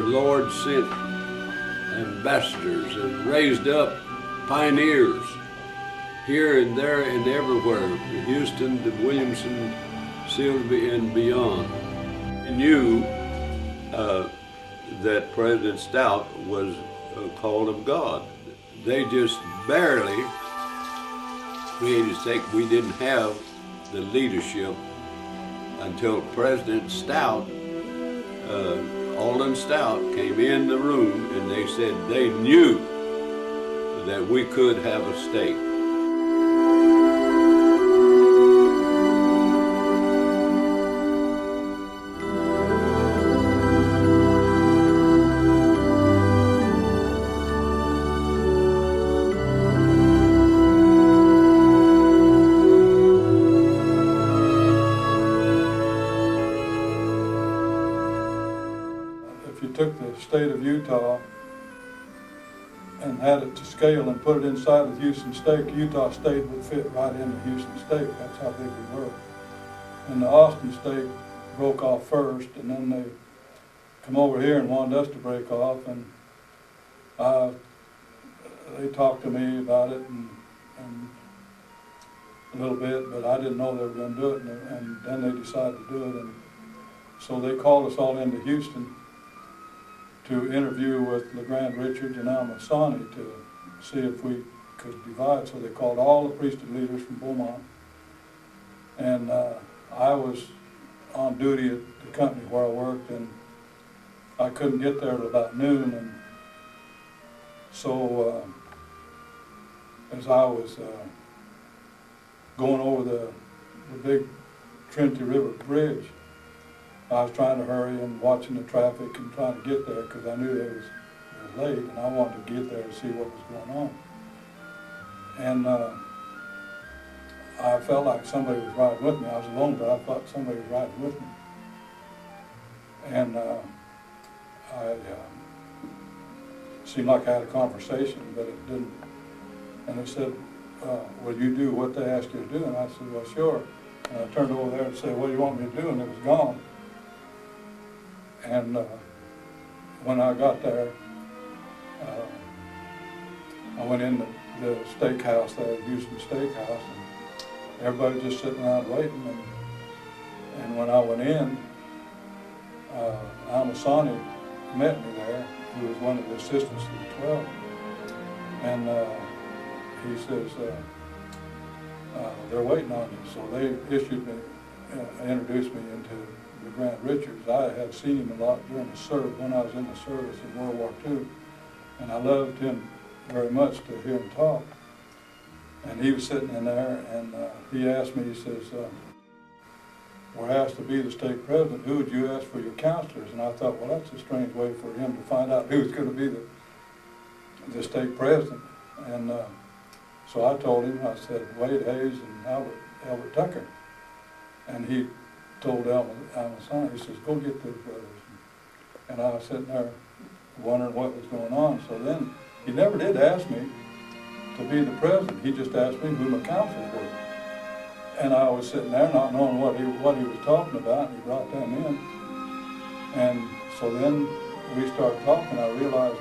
Lord sent ambassadors and raised up pioneers here and there and everywhere, to Houston, to Williamson, Sylvia, and beyond. I knew that President Stout was called of God. They just barely created stake. We didn't have the leadership until President Stout, Alden Stout, came in the room, and they said they knew that we could have a stake. If you took the state of Utah and had it to scale and put it inside of Houston Stake, Utah State would fit right into Houston Stake. That's how big we were. And the Austin Stake broke off first, and then they come over here and wanted us to break off, and they talked to me about it and a little bit, but I didn't know they were going to do it, and then they decided to do it, and so they called us all into Houston to interview with LeGrand Richards and Al Masani to see if we could divide. So they called all the priesthood leaders from Beaumont, and I was on duty at the company where I worked, and I couldn't get there till about noon, and so as I was going over the big Trinity River Bridge, I was trying to hurry and watching the traffic and trying to get there because I knew it was late, and I wanted to get there to see what was going on. And I felt like somebody was riding with me. I was alone, but I thought somebody was riding with me. And seemed like I had a conversation, but it didn't. And they said, will you do what they asked you to do? And I said, well, sure. And I turned over there and said, what do you want me to do? And it was gone. And when I got there, I went in the steakhouse there, Houston Steakhouse, and everybody was just sitting around waiting. And when I went in, Al Masani met me there, who was one of the assistants to the 12. And he says, they're waiting on you. So they issued me, introduced me into LeGrand Richards. I had seen him a lot during the service, when I was in the service in World War II, and I loved him very much to hear him talk. And he was sitting in there, and he asked me, he says, we're asked to be the stake president, who would you ask for your counselors? And I thought, well, that's a strange way for him to find out who was going to be the stake president. And so I told him, I said, Wade Hayes and Albert Tucker. And he told Al Masani, he says, go get those brothers. And I was sitting there wondering what was going on. So then he never did ask me to be the president. He just asked me who my counselors were. And I was sitting there not knowing what he was talking about, and he brought them in. And so then we started talking. I realized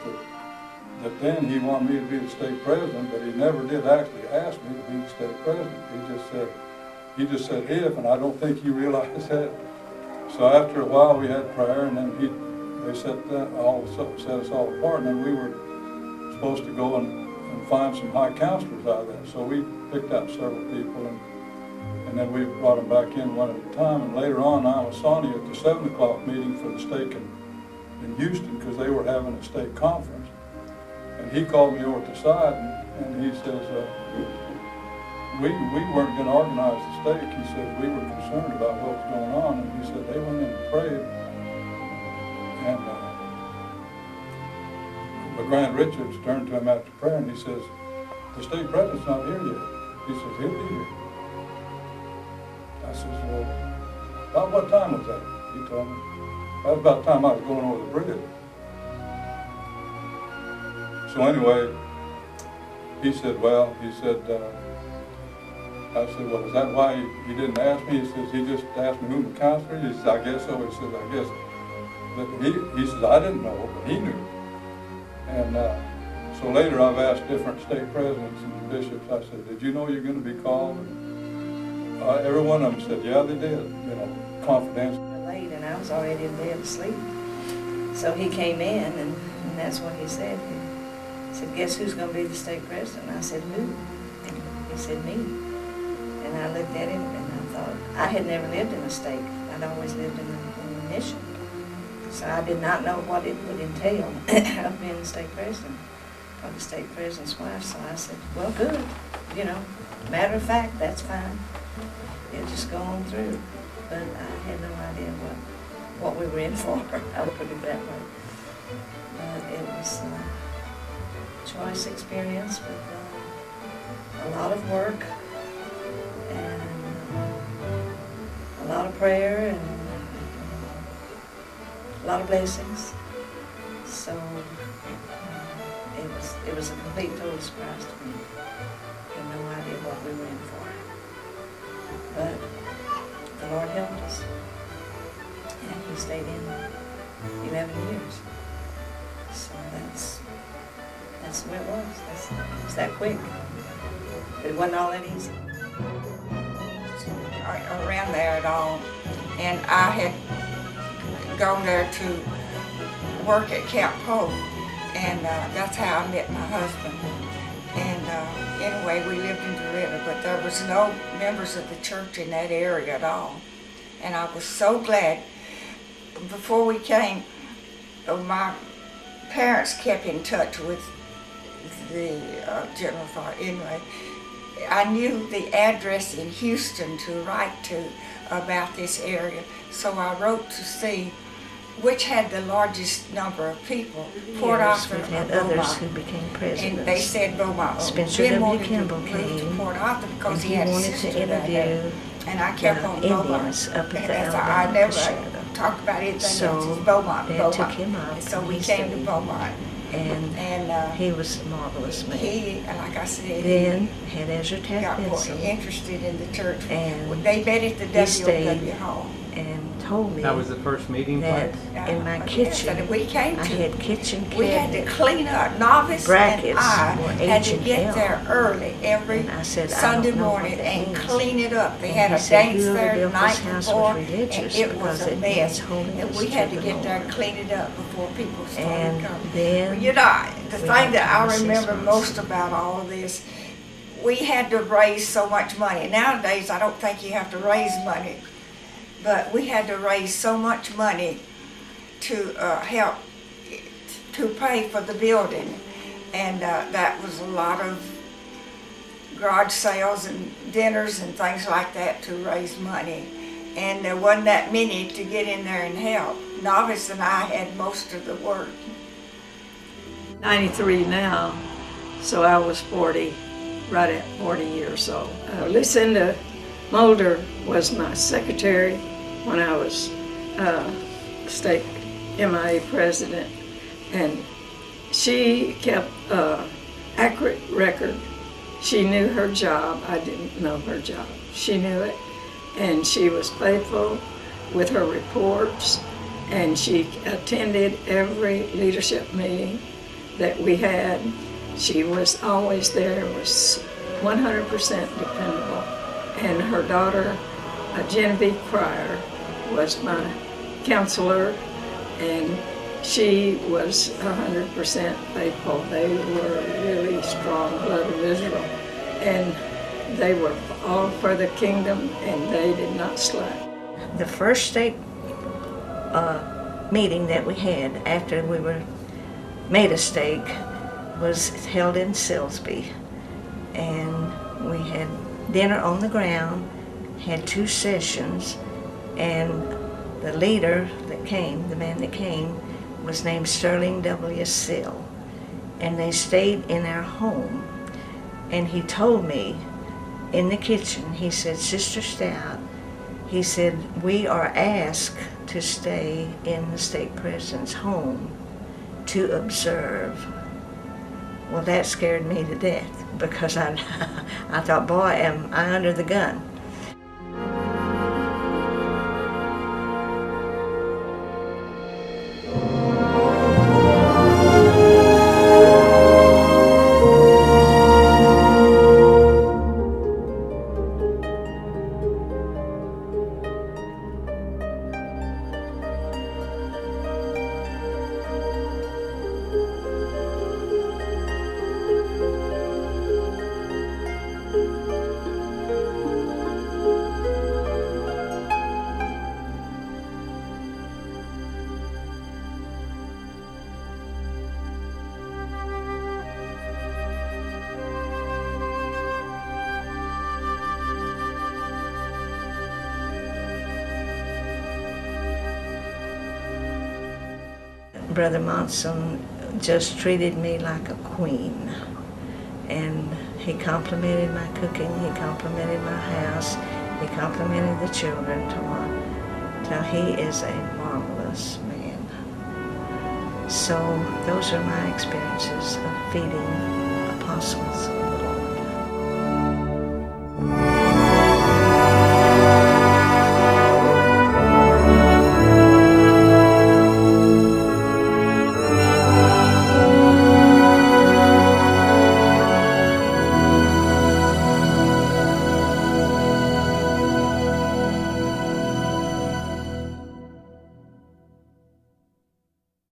that then he wanted me to be the state president, but he never did actually ask me to be the state president. He just said if, and I don't think he realized that. So after a while we had prayer, and then they set us all apart, and then we were supposed to go and find some high counselors out of that. So we picked out several people, and then we brought them back in one at a time. And later on, I was Sonny at the 7 o'clock meeting for the stake in Houston, because they were having a stake conference. And he called me over to the side, and he says, we weren't going to organize the stake. He said, we were concerned about what was going on. And he said, they went in and prayed. And LeGrand Richards turned to him after prayer, and he says, the stake president's not here yet. He says, he'll be here. I says, well, about what time was that? He told me. That was about the time I was going over the bridge. So anyway, he said, I said, well, is that why he didn't ask me? He says, he just asked me who my counselor is. He says, I guess so. He says, I guess But he says, I didn't know, but he knew. And so later I've asked different stake presidents and bishops, I said, did you know you're going to be called? And, every one of them said, yeah, they did, you know, confidential. Late, and I was already in bed asleep. So he came in, and that's what he said. He said, guess who's going to be the stake president? I said, who? And he said, me. And I looked at him, and I thought, I had never lived in a stake. I'd always lived in a mission. So I did not know what it would entail of being the stake president or the stake president's wife. So I said, well, good. You know, matter of fact, that's fine. It'll just go on through. But I had no idea what we were in for. I would put it that way. But it was a choice experience with a lot of work and a lot of prayer and a lot of blessings. So it was a complete total surprise to me. I had no idea what we were in for. But the Lord helped us. And he stayed in 11 years. So that's the way it was. It was that quick. But it wasn't all that easy. Around there at all. And I had gone there to work at Camp Pope. And that's how I met my husband. And anyway, we lived in Doretta, but there was no members of the church in that area at all. And I was so glad. Before we came, my parents kept in touch with the general authority. Anyway, I knew the address in Houston to write to about this area, so I wrote to see which had the largest number of people. Port Arthur We've had or others Beaumont. who became presidents. And they said Beaumont. Spencer Ben W. wanted to Kimball move came, to Port Arthur because and he he had a wanted sister to down there. interview And I kept the on Beaumont. Indians up at the And that's all. I Alabama never Cascada. talked about anything So else. It's Beaumont. they Beaumont. took him up, And so and we he came to stayed. Beaumont. And he was a marvelous man. He, like I said, Then had Ezra Taft got more Benson interested in the church. And They met at the he stayed WW Hall. and told me That was the first meeting that place? in my Yes, kitchen, and we came I to, had kitchen we had to cabinets. clean up. Novice and Brackets I were had to H&L. get there early every And I said, I Sunday don't know what morning that and means. clean it up. They And had he a said, dance whoever there the built night this house was before, and religious it was because a it mess. means holiness And we to had to the get there and Lord. clean it up before people started And coming. then Well, you know, the we thing had that I Thomas remember Esmond's. most about all of this, we had to raise so much money. Nowadays, I don't think you have to raise money, but we had to raise so much money to help to pay for the building, and that was a lot of garage sales and dinners and things like that to raise money. And there wasn't that many to get in there and help. Novice and I had most of the work. 93 now, so I was 40, right at 40 years old. Lucinda Mulder was my secretary when I was state MIA president, and she kept accurate record. She knew her job. I didn't know her job. She knew it, and she was faithful with her reports, and she attended every leadership meeting that we had. She was always there, was 100% dependable. And her daughter, Genevieve Pryor, was my counselor, and she was 100% faithful. They were really strong blood of Israel, and they were all for the kingdom, and they did not slack. The first stake meeting that we had after we were made a stake was held in Silsbee, and we had dinner on the ground, had 2 sessions, and the leader that came, the man that came, was named Sterling W. Sill, and they stayed in our home. And he told me in the kitchen, he said, Sister Stout, he said, we are asked to stay in the stake president's home to observe. Well, that scared me to death because I thought, boy, am I under the gun. Brother Monson just treated me like a queen. And he complimented my cooking, he complimented my house, he complimented the children till he is a marvelous man. So those are my experiences of feeding apostles of the